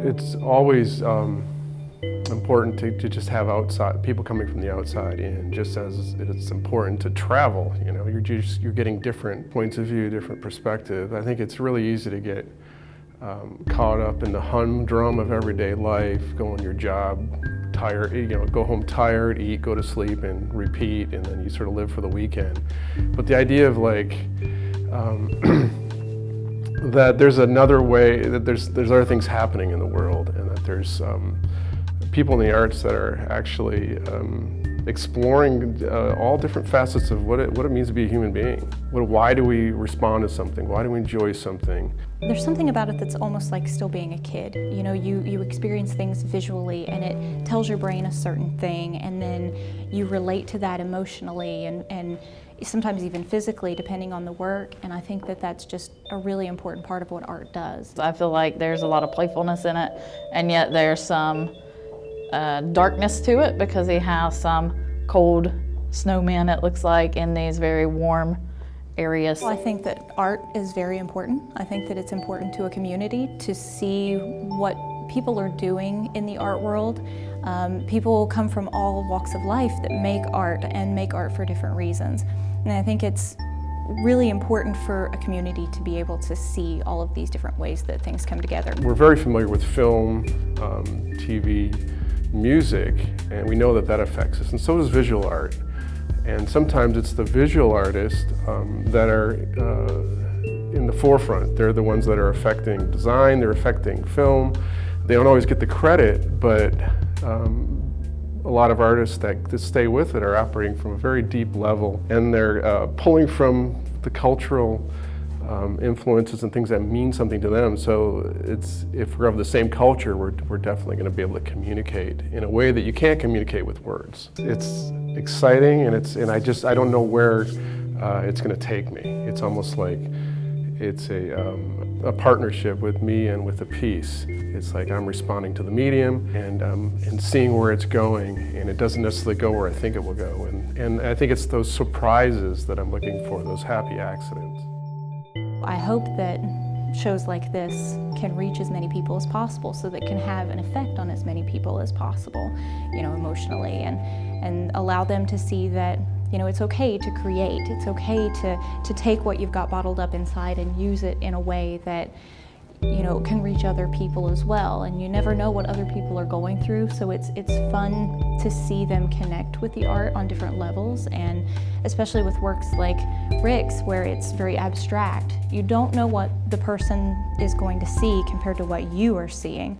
It's always important to just have people coming from the outside in, just as it's important to travel. You know, you're getting different points of view, different perspective. I think it's really easy to get caught up in the humdrum of everyday life, go on your job, tired, go home tired, eat, go to sleep, and repeat, and then you sort of live for the weekend. But the idea of like that there's another way, that there's other things happening in the world, and that there's people in the arts that are actually exploring all different facets of what it means to be a human being. Why do we respond to something? Why do we enjoy something? There's something about it that's almost like still being a kid. You know, you experience things visually and it tells your brain a certain thing, and then you relate to that emotionally and sometimes even physically, depending on the work. And I think that that's just a really important part of what art does. I feel like there's a lot of playfulness in it, and yet there's some darkness to it, because he has some cold snowmen, it looks like, in these very warm areas. Well, I think that art is very important. I think that it's important to a community to see what people are doing in the art world. People come from all walks of life that make art, and make art for different reasons. And I think it's really important for a community to be able to see all of these different ways that things come together. We're very familiar with film, TV, music, and we know that that affects us, and so does visual art. And sometimes it's the visual artists that are in the forefront. They're the ones that are affecting design, they're affecting film. They don't always get the credit, but a lot of artists that stay with it are operating from a very deep level, and they're pulling from the cultural influences and things that mean something to them. So if we're of the same culture, we're definitely going to be able to communicate in a way that you can't communicate with words. It's exciting, and I don't know where it's going to take me. It's almost like it's a partnership with me and with a piece. It's like I'm responding to the medium and seeing where it's going, and it doesn't necessarily go where I think it will go. And I think it's those surprises that I'm looking for, those happy accidents. I hope that shows like this can reach as many people as possible, so that can have an effect on as many people as possible, you know, emotionally, and allow them to see that, you know, it's okay to create. It's okay to take what you've got bottled up inside and use it in a way that, you know, can reach other people as well. And you never know what other people are going through, so it's fun to see them connect with the art on different levels, and especially with works like Rick's, where it's very abstract. You don't know what the person is going to see compared to what you are seeing.